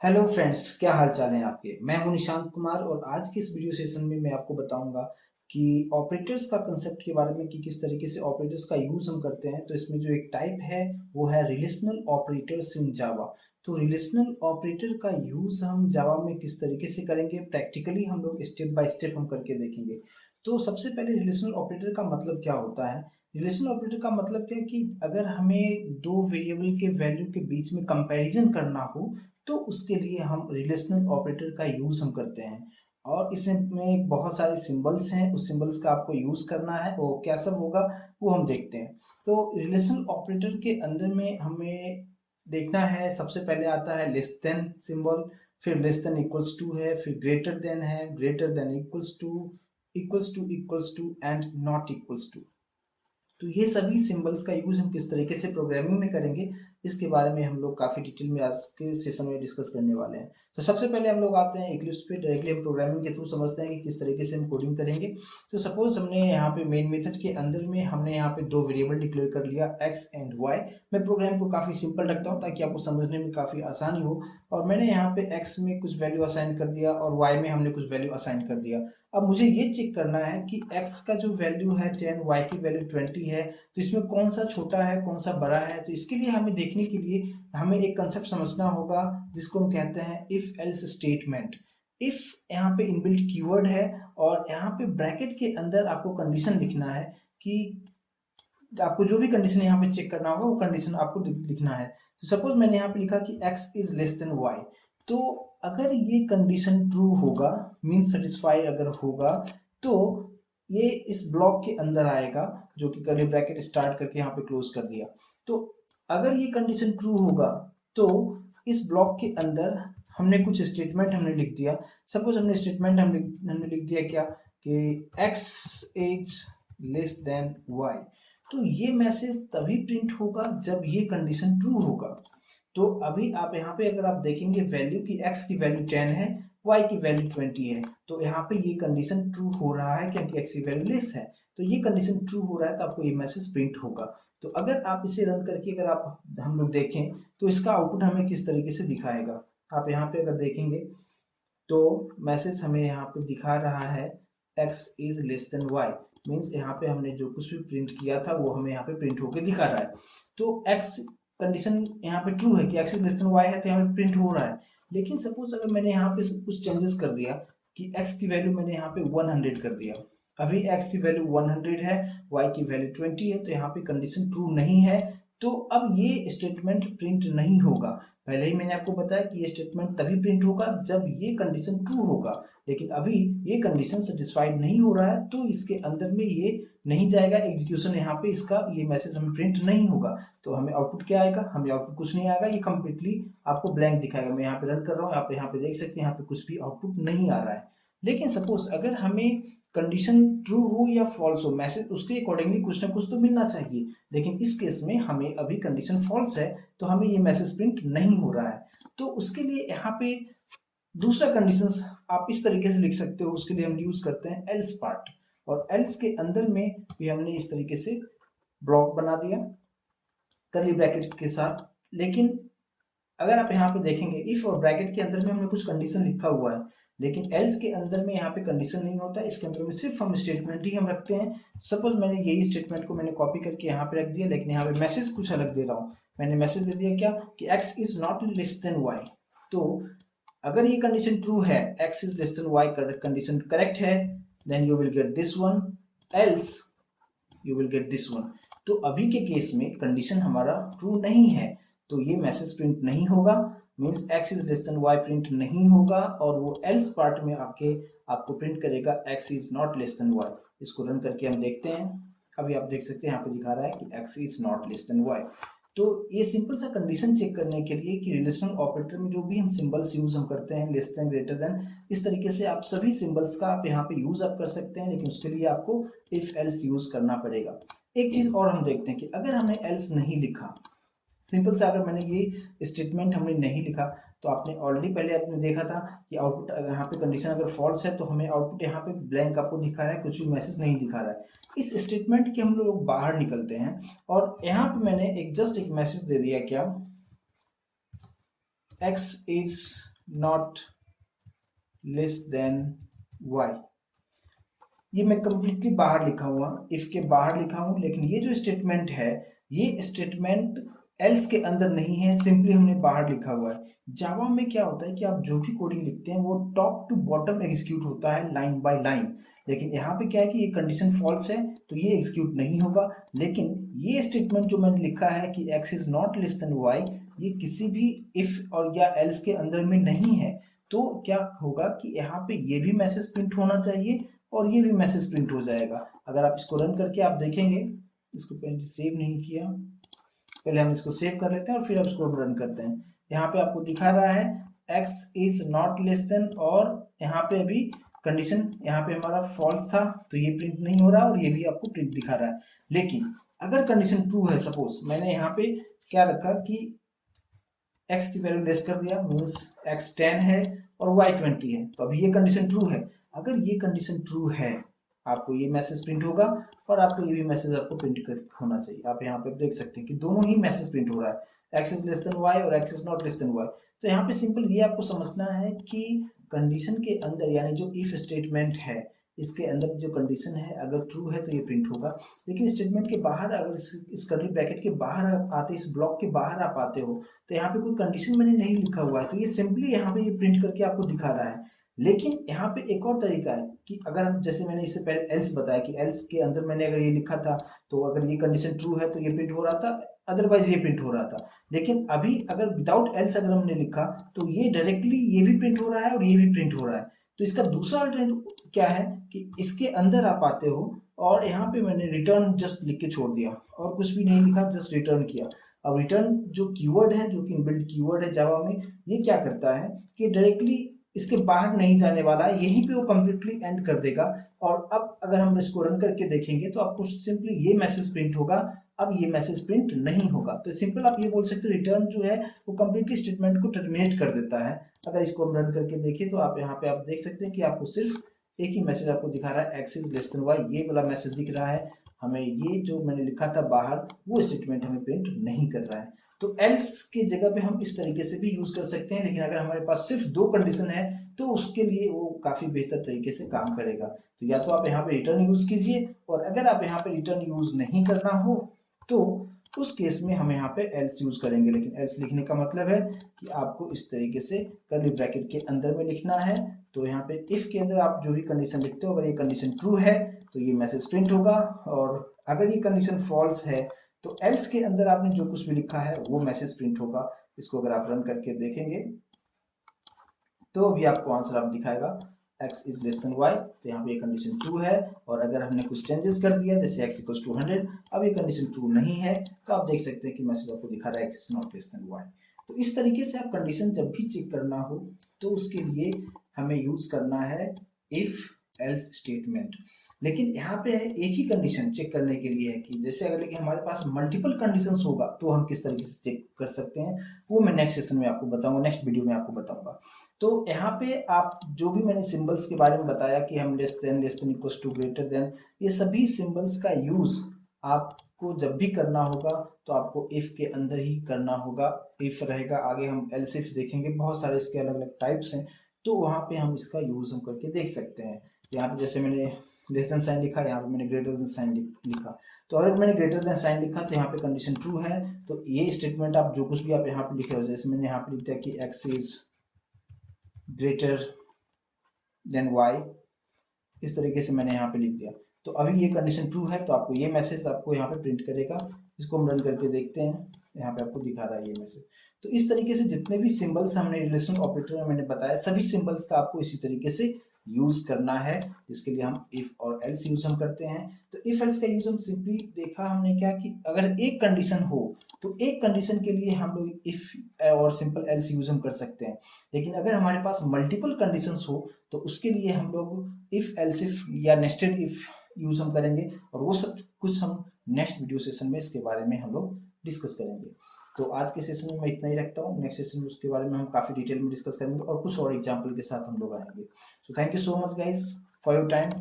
Hello friends, क्या हाल चाल है आपके। मैं हूं निशांत कुमार और आज के इस वीडियो सेशन में मैं आपको बताऊंगा कि ऑपरेटर्स का कंसेप्ट के बारे में कि किस तरीके से ऑपरेटर्स का यूज हम करते हैं। तो इसमें जो एक टाइप है वो है रिलेशनल ऑपरेटर्स इन जावा। तो रिलेशनल ऑपरेटर का यूज हम जावा में किस तरीके से करेंगे, प्रैक्टिकली हम लोग स्टेप बाय स्टेप हम करके देखेंगे। तो सबसे पहले रिलेशनल ऑपरेटर का मतलब क्या होता है। रिलेशनल ऑपरेटर का मतलब क्या है कि अगर हमें दो वेरिएबल के वैल्यू के बीच में कंपैरिजन करना हो तो उसके लिए हम रिलेशनल ऑपरेटर का यूज हम करते हैं। और इसमें बहुत सारे सिंबल्स हैं, उस सिंबल्स का आपको यूज करना है। वो क्या सब होगा वो हम देखते हैं। तो रिलेशनल ऑपरेटर के अंदर में हमें देखना है, सबसे पहले आता है लेस देन सिंबल, फिर लेस देन इक्वल्स टू है, फिर ग्रेटर देन है, greater than equals to, equals to and not equals to. तो ये सभी सिंबल्स का यूज हम किस तरीके से प्रोग्रामिंग में करेंगे, इसके बारे में हम लोग काफी डिटेल में आज के सेशन में डिस्कस करने वाले हैं। तो सबसे पहले हम लोग आते हैं इक्लिप्स पे, डायरेक्टली हम प्रोग्रामिंग के थ्रू समझते हैं कि किस तरीके से हम कोडिंग करेंगे। तो सपोज हमने यहाँ पे मेन मेथड के अंदर में हमने यहाँ पे दो वेरिएबल डिक्लेयर कर लिया एक्स एंड वाई। मैं प्रोग्राम को काफी सिंपल रखता हूँ ताकि आपको समझने में काफी आसानी हो। और मैंने यहाँ पे एक्स में कुछ वैल्यू असाइन कर दिया और वाई में हमने कुछ वैल्यू असाइन कर दिया। अब मुझे ये चेक करना है कि x का जो वैल्यू है 10, y की वैल्यू 20 है, तो इसमें कौन सा छोटा है कौन सा बड़ा है। तो इसके लिए हमें देखने के लिए हमें एक कंसेप्ट समझना होगा जिसको हम कहते हैं इफ एल्स स्टेटमेंट। इफ यहाँ पे इनबिल्ट कीवर्ड है और यहाँ पे ब्रैकेट के अंदर आपको कंडीशन लिखना है कि आपको जो भी कंडीशन यहाँ पे चेक करना होगा वो कंडीशन आपको लिखना है। तो सपोज मैंने यहाँ पे लिखा कि x is less than y। तो अगर ये कंडीशन ट्रू होगा, मीन सेटिस्फाई अगर होगा, तो ये इस ब्लॉक के अंदर आएगा, जो कि कर्ली ब्रैकेट स्टार्ट करके यहाँ पे क्लोज कर दिया। तो अगर ये कंडीशन ट्रू होगा तो इस ब्लॉक के अंदर हमने कुछ स्टेटमेंट हमने लिख दिया। सपोज हमने स्टेटमेंट हमने लिख दिया क्या कि x is less than y। तो ये मैसेज तभी प्रिंट होगा जब ये कंडीशन ट्रू होगा। तो अभी आप यहाँ पे अगर आप देखेंगे वैल्यू की x की वैल्यू 10 है, y की वैल्यू 20 है, तो यहाँ पे ये कंडीशन ट्रू हो रहा है क्योंकि x की वैल्यू लेस है। तो ये कंडीशन ट्रू हो रहा है तो आपको ये मैसेज प्रिंट होगा। तो अगर आप इसे रन करके अगर आप हम लोग देखें तो इसका आउटपुट हमें किस तरीके से दिखाएगा। आप यहाँ पे अगर देखेंगे तो मैसेज हमें यहाँ पे दिखा रहा है x is less than y। Means यहाँ पे हमने जो कुछ भी प्रिंट किया था वो हमें यहाँ पे प्रिंट होके दिखा रहा है। तो x कंडीशन यहाँ पे ट्रू है कि x is less than y है, तो यहाँ पे प्रिंट हो रहा है। लेकिन सपोज अगर मैंने यहाँ पे कुछ चेंजेस कर दिया कि x की वैल्यू मैंने यहाँ पे 100 कर दिया, अभी x की वैल्यू 100 है, y की वैल्यू 20 है, तो यहाँ पे कंडीशन ट्रू नहीं है। तो अब ये स्टेटमेंट प्रिंट नहीं होगा। पहले ही मैंने आपको बताया कि ये स्टेटमेंट तभी प्रिंट होगा जब ये कंडीशन ट्रू होगा। लेकिन अभी ये कंडीशन सेटिस्फाइड नहीं हो रहा है तो इसके अंदर में ये नहीं जाएगा एग्जीक्यूशन, यहाँ पे इसका ये मैसेज हमें प्रिंट नहीं होगा। तो हमें आउटपुट क्या आएगा, हमें आउटपुट कुछ नहीं आएगा, ये कंप्लीटली आपको ब्लैंक दिखाएगा। मैं यहाँ पे रन कर रहा हूँ, आप यहाँ पे देख सकते हैं यहाँ पे कुछ भी आउटपुट नहीं आ रहा है। लेकिन सपोज अगर हमें कंडीशन ट्रू हो या फॉल्स हो, मैसेज उसके अकॉर्डिंगली कुछ ना कुछ तो मिलना चाहिए। लेकिन इस केस में हमें अभी कंडीशन फॉल्स है तो हमें ये मैसेज प्रिंट नहीं हो रहा है। तो उसके लिए यहाँ पे दूसरा कंडीशंस आप इस तरीके से लिख सकते हो। उसके लिए हम यूज करते हैं एल्स पार्ट, और एल्स के अंदर में भी हमने इस तरीके से ब्लॉक बना दिया कर्ली ब्रैकेट के साथ। लेकिन अगर आप यहाँ पे देखेंगे इफ और ब्रैकेट के अंदर में हमने कुछ कंडीशन लिखा हुआ है, लेकिन एल्स के अंदर में यहाँ पे कंडीशन नहीं होता। इसके अंदर में सिर्फ हम स्टेटमेंट ही हम रखते हैं। सपोज मैंने यही स्टेटमेंट को मैंने कॉपी करके यहाँ पे रख दिया, लेकिन यहाँ पे मैसेज कुछ अलग दे रहा हूँ। मैंने मैसेज दे दिया क्या कि x is not less than y। तो अगर ये कंडीशन ट्रू है, x is less than y condition correct है, then you will get this one, else you will get this one. तो अभी के केस में कंडीशन हमारा ट्रू नहीं है तो ये मैसेज प्रिंट नहीं होगा। Means x is less than y print नहीं होगा और वो एल्स पार्ट में आपको प्रिंट करेगा x is not less than y। इसको रन करके हम देखते हैं। अभी आप देख सकते हैं यहाँ पे दिखा रहा है कि x is not less than y। तो ये सिंपल सा कंडीशन चेक करने के लिए कि रिलेशनल ऑपरेटर में जो भी हम सिंबल्स यूज हम करते हैं, लेस देन, ग्रेटर देन, इस तरीके से आप सभी सिंबल्स का आप यहाँ पे यूज आप कर सकते हैं। लेकिन उसके लिए आपको इफ एल्स यूज करना पड़ेगा। एक चीज और हम देखते हैं कि अगर हमने एल्स नहीं लिखा, सिंपल से अगर मैंने ये स्टेटमेंट हमने नहीं लिखा, तो आपने ऑलरेडी पहले आपने देखा था कि आउटपुट यहाँ पे कंडीशन अगर फॉल्स है तो हमें आउटपुट यहाँ पे ब्लैंक आपको दिखा रहा है, कुछ भी मैसेज नहीं दिखा रहा है। इस स्टेटमेंट के हम लोग बाहर निकलते हैं और यहाँ पे मैंने जस्ट एक मैसेज दे दिया क्या x is not less than y, ये मैं कंप्लीटली बाहर लिखा हुआ, इफ के बाहर लिखा हूं, लेकिन ये जो स्टेटमेंट है ये स्टेटमेंट एल्स के अंदर नहीं है, सिंपली हमने बाहर लिखा हुआ है। जावा में क्या होता है कि आप जो भी कोडिंग लिखते हैं वो टॉप टू बॉटम एग्जीक्यूट होता है लाइन बाय लाइन, लेकिन यहाँ पे क्या है कि ये कंडीशन फॉल्स है तो ये एग्जीक्यूट नहीं होगा। लेकिन ये स्टेटमेंट जो मैंने लिखा है कि x is not less than y, ये किसी भी इफ और या एल्स के अंदर में नहीं है, तो क्या होगा कि यहाँ पे ये भी मैसेज प्रिंट होना चाहिए और ये भी मैसेज प्रिंट हो जाएगा। अगर आप इसको रन करके आप देखेंगे, इसको पहले सेव नहीं किया, पहले हम इसको सेव कर लेते हैं और फिर अब इसको रन करते हैं। यहाँ पे आपको दिखा रहा है x is not less then, और यहाँ पे अभी कंडीशन यहाँ पे हमारा फॉल्स था तो ये प्रिंट नहीं हो रहा और ये भी आपको प्रिंट दिखा रहा है। लेकिन अगर कंडीशन ट्रू है, सपोज मैंने यहाँ पे क्या रखा कि x की वैल्यू लेस कर दिया, मीन्स x 10 है और y 20 है, तो अभी ये कंडीशन ट्रू है। अगर ये कंडीशन ट्रू है आपको ये मैसेज प्रिंट होगा और आपको ये भी मैसेज आपको प्रिंट होना चाहिए। आप यहाँ पे देख सकते हैं कि दोनों ही मैसेज प्रिंट हो रहा है, x is less than y और x is not less than y। तो यहाँ पे सिंपल ये आपको समझना है कि कंडीशन के अंदर यानी जो इफ स्टेटमेंट है इसके अंदर जो कंडीशन है अगर ट्रू है तो ये प्रिंट होगा, लेकिन स्टेटमेंट के बाहर अगर इस कर्ली ब्रैकेट के बाहर आप आते, इस ब्लॉक के बाहर आप आते हो तो यहाँ पे कोई कंडीशन मैंने नहीं लिखा हुआ है तो ये सिंपली यहाँ पे ये प्रिंट करके आपको दिखा रहा है। लेकिन यहाँ पे एक और तरीका है कि अगर जैसे मैंने इससे पहले एल्स बताया कि एल्स के अंदर मैंने अगर ये लिखा था तो अगर ये कंडीशन ट्रू है तो ये प्रिंट हो रहा था, अदरवाइज ये प्रिंट हो रहा था। लेकिन अभी अगर विदाउट एल्स अगर हमने लिखा तो ये डायरेक्टली ये भी प्रिंट हो रहा है और ये भी प्रिंट हो रहा है। तो इसका दूसरा अल्टरनेटिव क्या है कि इसके अंदर आप आते हो और यहाँ पे मैंने रिटर्न जस्ट लिख के छोड़ दिया और कुछ भी नहीं लिखा, जस्ट रिटर्न किया। अब रिटर्न जो कीवर्ड है, जो कि इनबिल्ट कीवर्ड है जावा में, ये क्या करता है कि डायरेक्टली इसके बाहर नहीं जाने वाला है, यहीं पे वो कंप्लीटली एंड कर देगा। और अब अगर हम इसको रन करके देखेंगे तो आपको सिंपली ये मैसेज प्रिंट होगा, अब ये मैसेज प्रिंट नहीं होगा। तो सिंपल आप ये बोल सकते हो रिटर्न जो है वो कंप्लीटली स्टेटमेंट को टर्मिनेट कर देता है। अगर इसको हम रन करके देखें तो आप यहाँ पे आप देख सकते हैं कि आपको सिर्फ एक ही मैसेज आपको दिखा रहा है, x is less than y, ये वाला मैसेज दिख रहा है। हमें ये जो मैंने लिखा था बाहर वो स्टेटमेंट हमें प्रिंट नहीं कर रहा है। तो एल्स के जगह पे हम इस तरीके से भी यूज कर सकते हैं, लेकिन अगर हमारे पास सिर्फ दो कंडीशन है तो उसके लिए वो काफी बेहतर तरीके से काम करेगा। तो या तो आप यहाँ पे रिटर्न यूज कीजिए, और अगर आप यहाँ पे रिटर्न यूज नहीं करना हो तो उस केस में हम यहाँ पे एल्स यूज करेंगे। लेकिन एल्स लिखने का मतलब है कि आपको इस तरीके से कर्ली ब्रैकेट के अंदर में लिखना है। तो यहाँ पे इफ के अंदर आप जो भी कंडीशन लिखते हो अगर ये कंडीशन ट्रू है तो ये मैसेज प्रिंट होगा, और अगर ये कंडीशन फॉल्स है तो एल्स के अंदर आपने जो कुछ भी लिखा है वो मैसेज प्रिंट होगा। इसको अगर आप रन करके देखेंगे तो भी आपको आंसर आप दिखाएगा x is less than y, तो यहाँ पे ये कंडीशन ट्रू है। और अगर हमने कुछ चेंजेस कर दिया जैसे x इक्वल्स टू 100, अब ये कंडीशन ट्रू नहीं है तो आप देख सकते हैं कि मैसेज आपको दिखा रहा है x is not less than y। तो इस तरीके से आप कंडीशन जब भी चेक करना हो तो उसके लिए हमें यूज करना है इफ एल्स स्टेटमेंट। लेकिन यहाँ पे एक ही कंडीशन चेक करने के लिए है कि जैसे अगर लेकिन हमारे पास मल्टीपल कंडीशंस होगा तो हम किस तरीके से चेक कर सकते हैं, वो मैं नेक्स्ट सेशन में आपको बताऊंगा, नेक्स्ट वीडियो में आपको बताऊंगा। तो यहाँ पे आप जो भी मैंने सिंबल्स के बारे में बताया कि हम less than equals to greater than, ये सभी सिंबल्स का यूज आपको जब भी करना होगा तो आपको इफ के अंदर ही करना होगा। इफ रहेगा, आगे हम एल्स इफ देखेंगे, बहुत सारे इसके अलग अलग टाइप्स हैं, तो वहां पे हम इसका यूज हम करके देख सकते हैं। यहाँ पे जैसे मैंने लेस देन साइन लिखा, यहाँ पे मैंने ग्रेटर देन साइन लिखा, तो अगर मैंने ग्रेटर देन साइन लिखा तो यहाँ पे कंडीशन ट्रू है, तो ये स्टेटमेंट आप जो कुछ भी आप यहाँ पे लिखे हो, जैसे मैंने यहाँ पे लिख दिया कि x is greater than y, इस तरीके से मैंने यहाँ पे लिख दिया, तो अभी ये कंडीशन ट्रू है तो आपको ये मैसेज आपको यहाँ पे प्रिंट करेगा। इसको हम रन करके देखते हैं, यहाँ पे आपको दिखा रहा है ये मैसेज। तो इस तरीके से जितने भी सिंबल्स हमने रिलेशनल ऑपरेटर में मैंने बताया, सभी सिंबल्स का आपको इसी तरीके से यूज करना है, जिसके लिए हम इफ और एल्स यूज हम करते हैं। तो इफ एल्स का यूज हम सिंपली देखा हमने क्या कि अगर एक कंडीशन हो तो एक कंडीशन के लिए हम लोग इफ और सिंपल एल्स यूज हम कर सकते हैं, लेकिन अगर हमारे पास मल्टीपल कंडीशंस हो तो उसके लिए हम लोग इफ एल्स इफ या नेस्टेड इफ यूज हम करेंगे, और वो सब कुछ हम नेक्स्ट वीडियो सेशन में इसके बारे में हम लोग डिस्कस करेंगे। तो आज के सेशन में मैं इतना ही रखता हूँ, नेक्स्ट सेशन में उसके बारे में हम काफी डिटेल में डिस्कस करेंगे और कुछ और एग्जांपल के साथ हम लोग आएंगे। So thank you so much guys for your time.